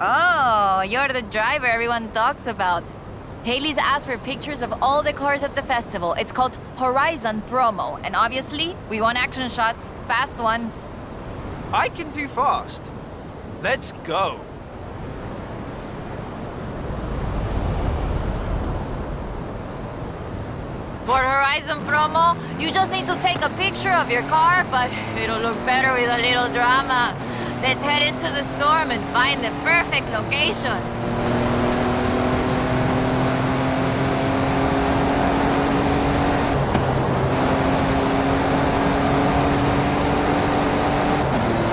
Oh, you're the driver everyone talks about. Haley's asked for pictures of all the cars at the festival. It's called Horizon Promo, and obviously, we want action shots, fast ones. I can do fast. Let's go. For Horizon Promo, you just need to take a picture of your car, but it'll look better with a little drama. Let's head into the storm and find the perfect location.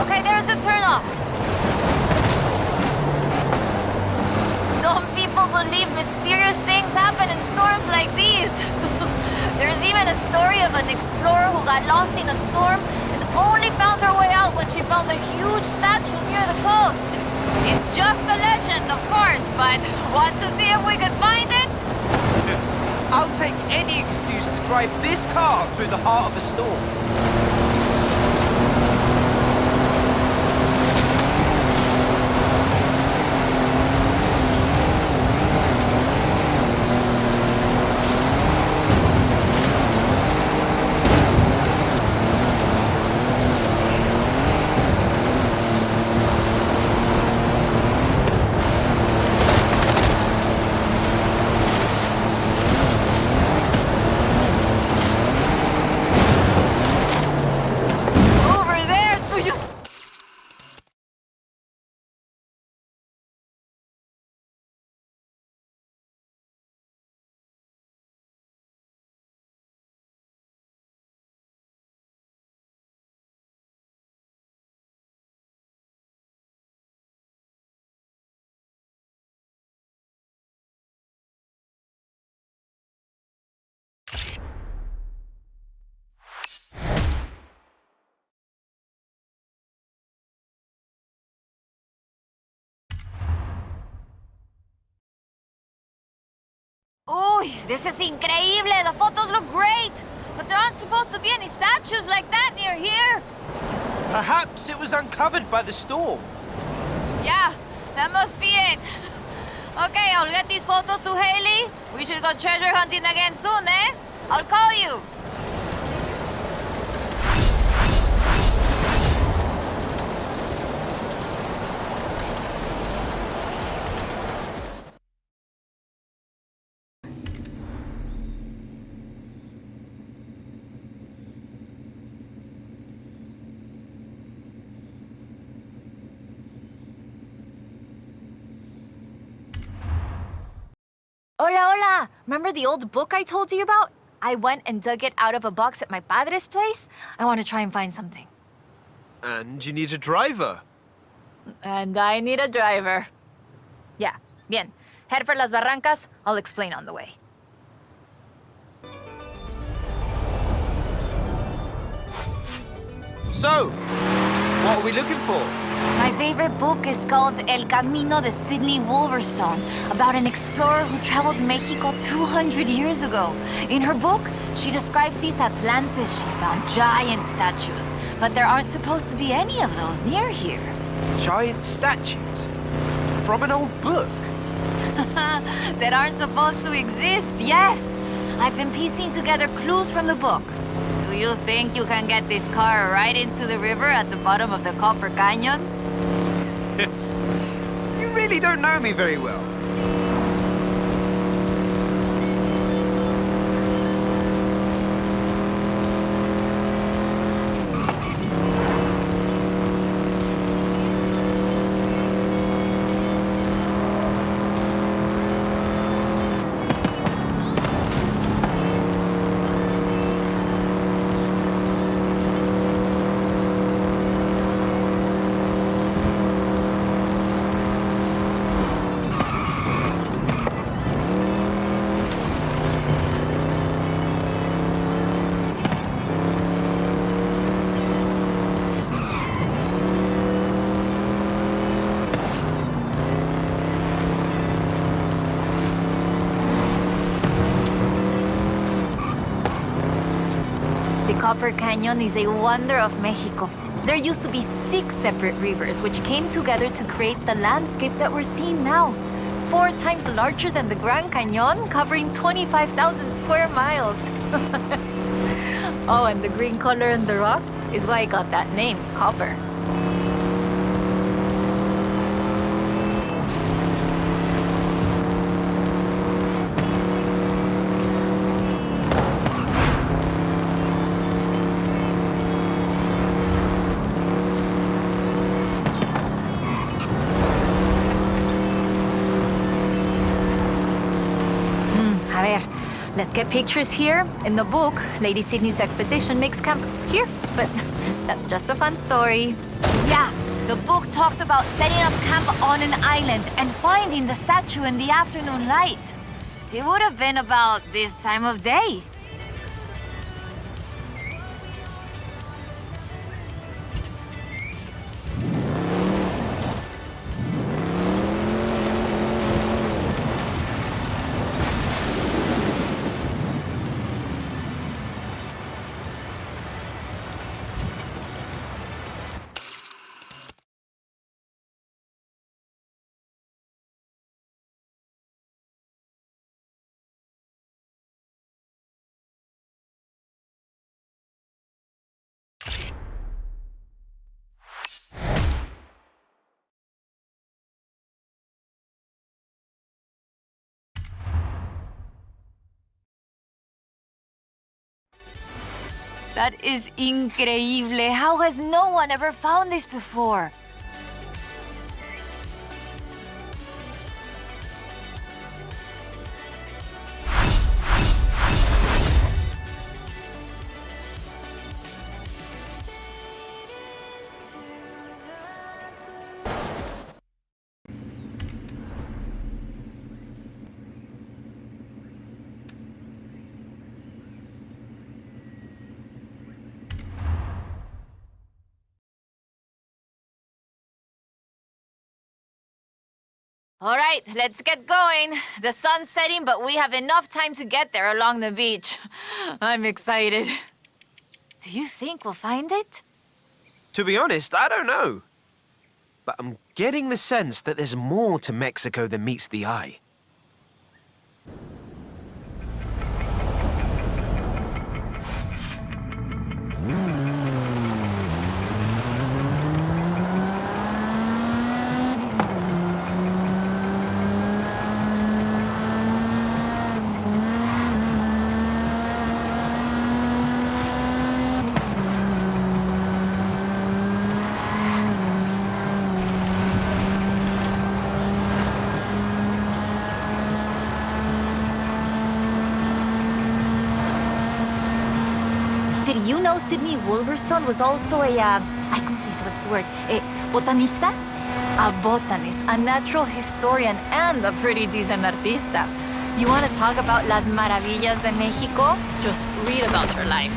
Okay, there's the turnoff. Some people believe mysterious things happen in storms like these. There's even a story of an explorer who got lost in a storm and only found her way out when she found a huge statue near the coast. It's just a legend, of course, but want to see if we can find it? I'll take any excuse to drive this car through the heart of a storm. Uy, this is increíble! The photos look great! But there aren't supposed to be any statues like that near here! Perhaps it was uncovered by the storm. Yeah, that must be it. Okay, I'll get these photos to Haley. We should go treasure hunting again soon, eh? I'll call you. Hola, hola! Remember the old book I told you about? I went and dug it out of a box at my padre's place. I want to try and find something. And you need a driver. And I need a driver. Yeah, bien. Head for Las Barrancas. I'll explain on the way. So, what are we looking for? My favorite book is called El Camino de Sidney Wolverstone, about an explorer who traveled Mexico 200 years ago. In her book, she describes these Atlantis she found, giant statues. But there aren't supposed to be any of those near here. Giant statues? From an old book? That aren't supposed to exist, yes! I've been piecing together clues from the book. Do you think you can get this car right into the river at the bottom of the Copper Canyon? You really don't know me very well. Copper Canyon is a wonder of Mexico. There used to be 6 separate rivers which came together to create the landscape that we're seeing now. 4 times larger than the Grand Canyon, covering 25,000 square miles. Oh, and the green color in the rock is why it got that name, copper. Let's get pictures here. In the book, Lady Sidney's expedition makes camp here, but that's just a fun story. Yeah, the book talks about setting up camp on an island and finding the statue in the afternoon light. It would have been about this time of day. That is increíble. How has no one ever found this before? All right, let's get going. The sun's setting, but we have enough time to get there along the beach. I'm excited. Do you think we'll find it? To be honest, I don't know. But I'm getting the sense that there's more to Mexico than meets the eye. Did you know Sidney Wolverstone was also a, ¿cómo se dice? What's the word? Botanista? A botanist, a natural historian, and a pretty decent artista. You want to talk about las maravillas de Mexico? Just read about her life.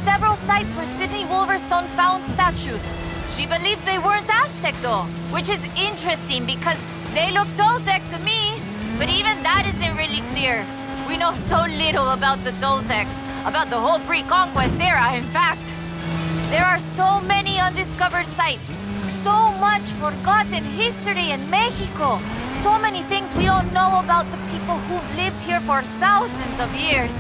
Several sites where Sidney Wolverstone found statues. She believed they weren't Aztec though, which is interesting because they look Toltec to me, but even that isn't really clear. We know so little about the Toltecs, about the whole pre-conquest era, in fact. There are so many undiscovered sites, so much forgotten history in Mexico, so many things we don't know about the people who've lived here for thousands of years.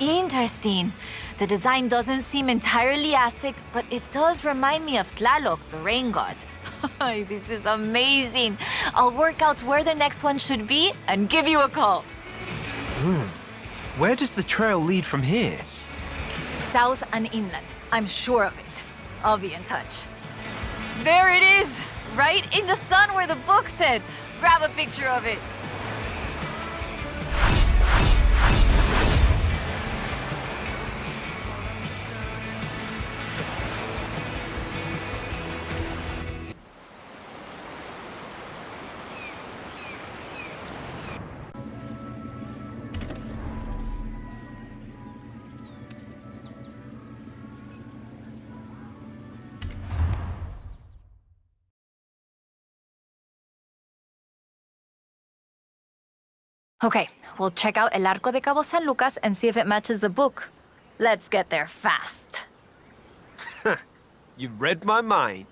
Interesting. The design doesn't seem entirely Aztec, but it does remind me of Tlaloc, the rain god. This is amazing. I'll work out where the next one should be and give you a call. Where does the trail lead from here? South and inland. I'm sure of it. I'll be in touch. There it is! Right in the sun where the book said. Grab a picture of it. Okay, we'll check out El Arco de Cabo San Lucas and see if it matches the book. Let's get there fast. You read my mind.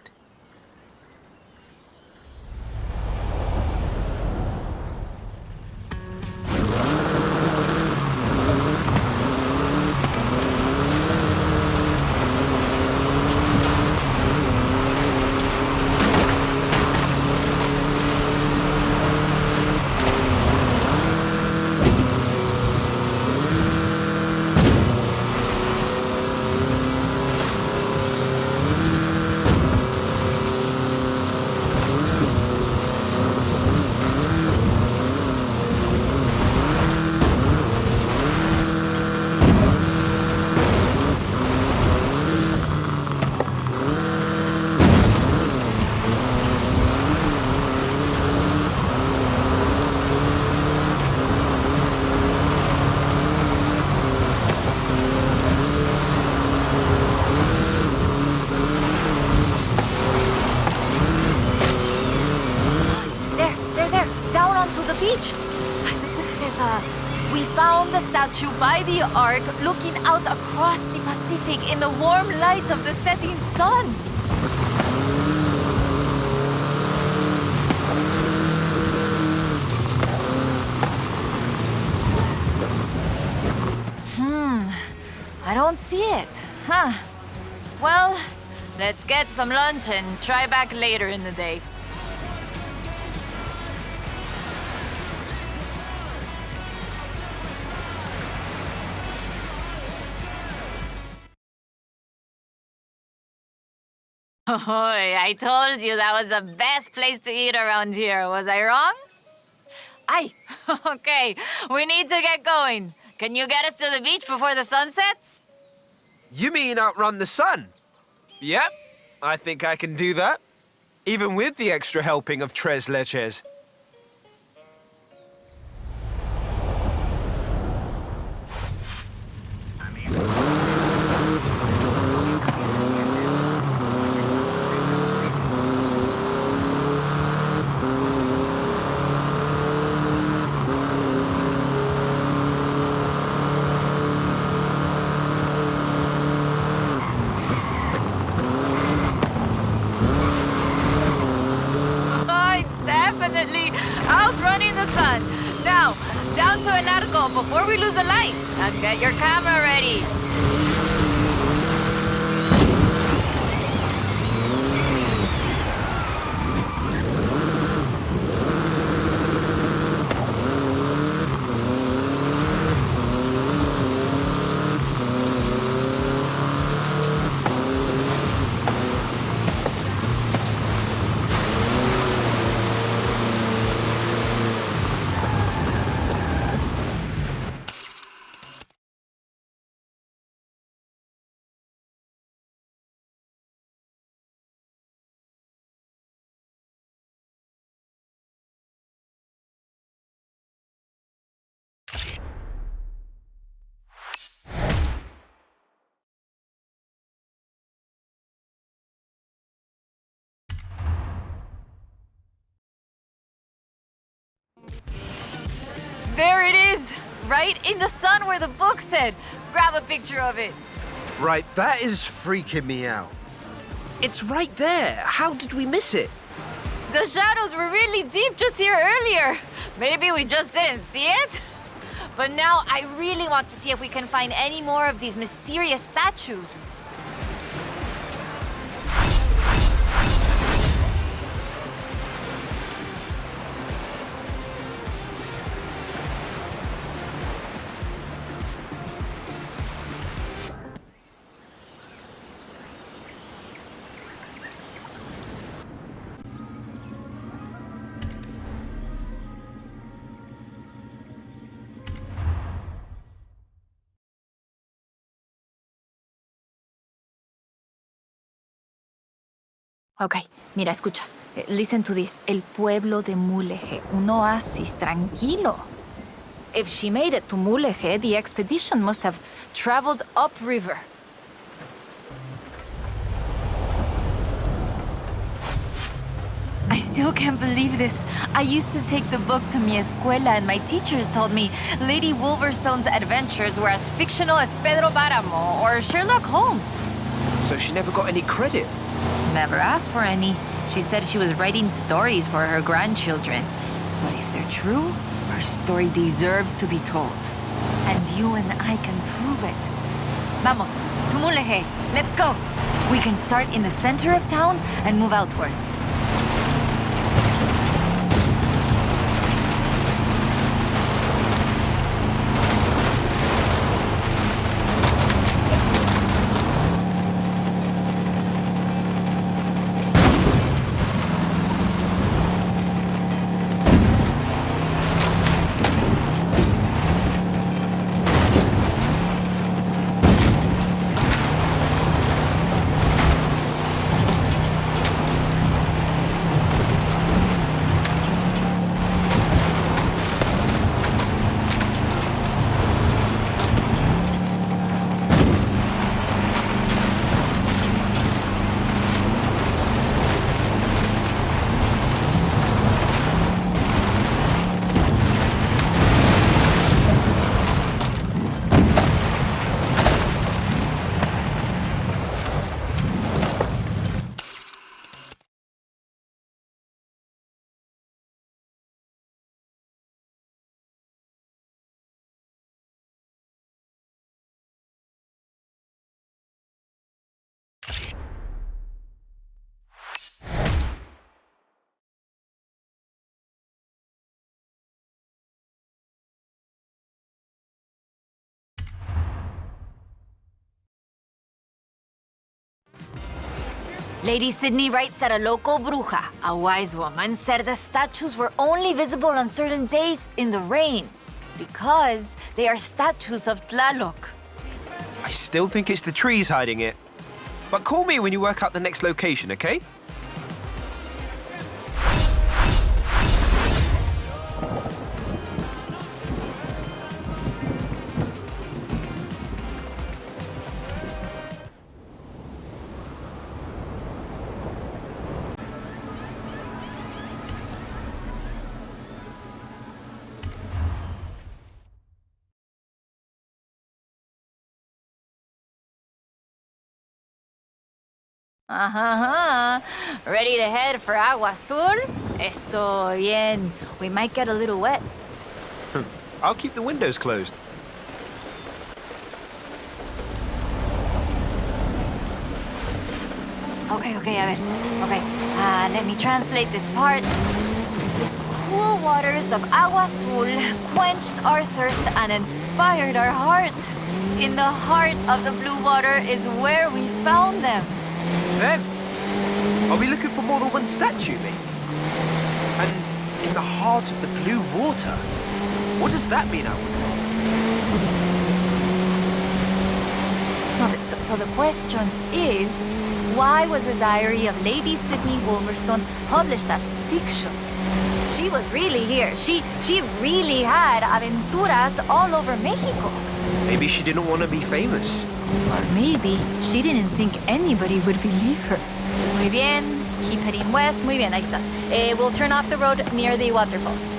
We found the statue by the ark, looking out across the Pacific in the warm light of the setting sun. I don't see it. Huh. Well, let's get some lunch and try back later in the day. Oh, I told you that was the best place to eat around here. Was I wrong? Aye. Okay, we need to get going. Can you get us to the beach before the sun sets? You mean outrun the sun? Yep, I think I can do that. Even with the extra helping of tres leches. Outrunning the sun. Now, down to El Arco before we lose the light. And get your camera ready. There it is! Right in the sun where the book said. Grab a picture of it. Right, that is freaking me out. It's right there. How did we miss it? The shadows were really deep just here earlier. Maybe we just didn't see it? But now I really want to see if we can find any more of these mysterious statues. Okay, mira, escucha. Listen to this. El pueblo de Mulegé, un oasis tranquilo. If she made it to Mulegé, the expedition must have traveled upriver. I still can't believe this. I used to take the book to mi escuela and my teachers told me Lady Wolverstone's adventures were as fictional as Pedro Páramo or Sherlock Holmes. So she never got any credit? Never asked for any. She said she was writing stories for her grandchildren. But if they're true, her story deserves to be told. And you and I can prove it. Vamos, to Mulegé. Let's go. We can start in the center of town and move outwards. Lady Sidney writes that a local bruja, a wise woman, said the statues were only visible on certain days in the rain because they are statues of Tlaloc. I still think it's the trees hiding it. But call me when you work out the next location, okay? Ready to head for Agua Azul? Eso bien. We might get a little wet. I'll keep the windows closed. Okay, a ver. Okay, let me translate this part. The cool waters of Agua Azul quenched our thirst and inspired our hearts. In the heart of the blue water is where we found them. Them? Are we looking for more than one statue, mate? And in the heart of the blue water? What does that mean, I wonder? So the question is, why was the diary of Lady Sidney Wolverstone published as fiction? She was really here. She really had aventuras all over Mexico. Maybe she didn't want to be famous. Or maybe she didn't think anybody would believe her. Muy bien. Keep heading west. Muy bien, ahí estás. We'll turn off the road near the waterfalls.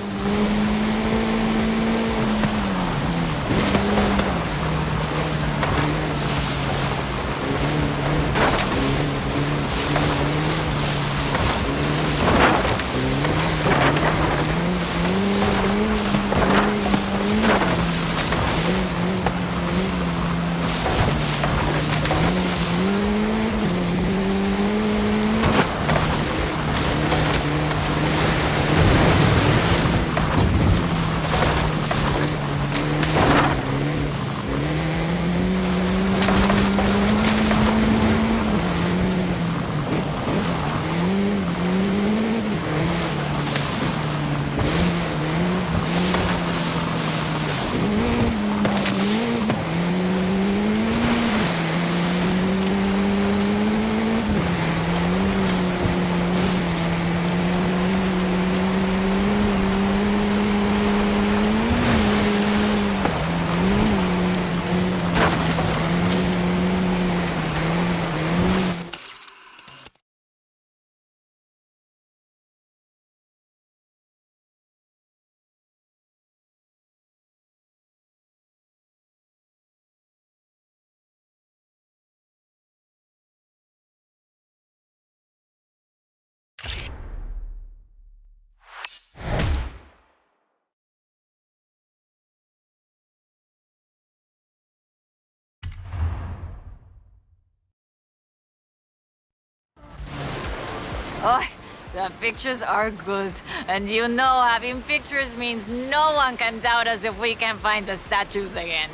Oh, the pictures are good. And you know having pictures means no one can doubt us if we can find the statues again.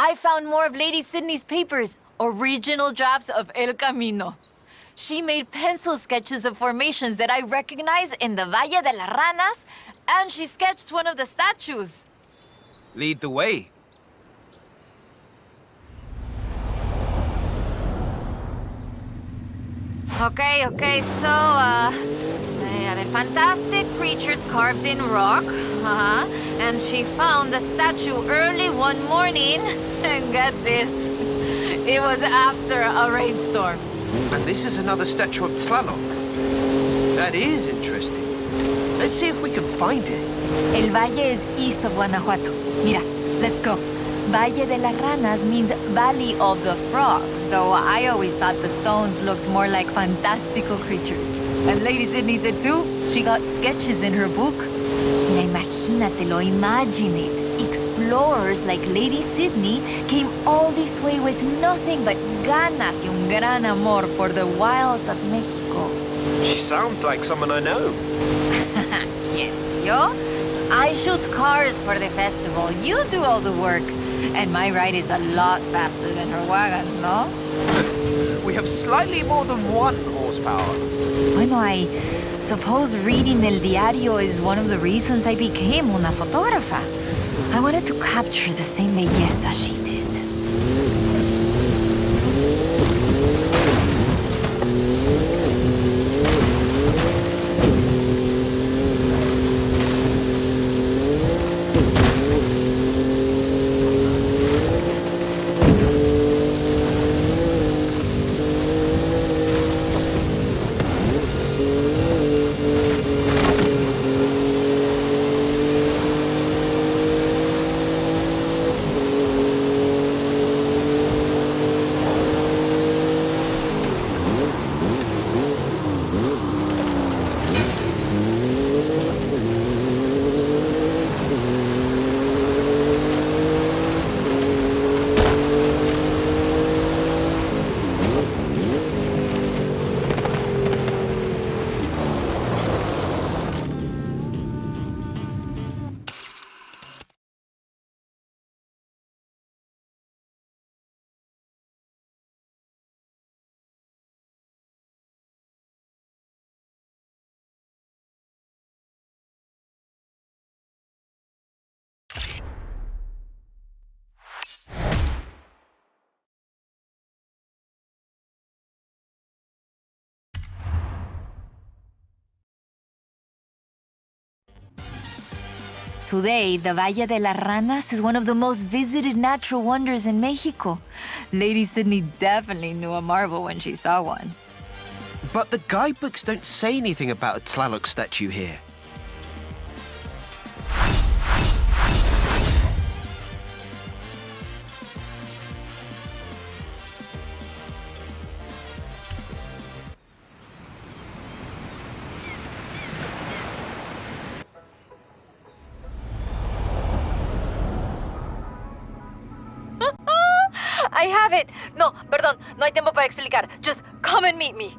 I found more of Lady Sidney's papers, original drafts of El Camino. She made pencil sketches of formations that I recognize in the Valle de las Ranas, and she sketched one of the statues. Lead the way. Okay, so, they are fantastic creatures carved in rock. And she found the statue early one morning. And get this, it was after a rainstorm. And this is another statue of Tlaloc. That is interesting. Let's see if we can find it. El Valle is east of Guanajuato. Mira, let's go. Valle de las Ranas means Valley of the Frogs, though I always thought the stones looked more like fantastical creatures. And Lady Sidney did too. She got sketches in her book. Mira, imagínatelo, imagine it. Explorers like Lady Sidney came all this way with nothing but ganas y un gran amor for the wilds of Mexico. She sounds like someone I know. ¿Quién? ¿Yo? I shoot cars for the festival. You do all the work. And my ride is a lot faster than her wagons, no? We have slightly more than 1 horsepower. Bueno, I suppose reading El Diario is one of the reasons I became una fotógrafa. I wanted to capture the same belleza she did. Today, the Valle de las Ranas is one of the most visited natural wonders in Mexico. Lady Sidney definitely knew a marvel when she saw one. But the guidebooks don't say anything about a Tlaloc statue here. I have it! No, perdón, no hay tiempo para explicar. Just come and meet me.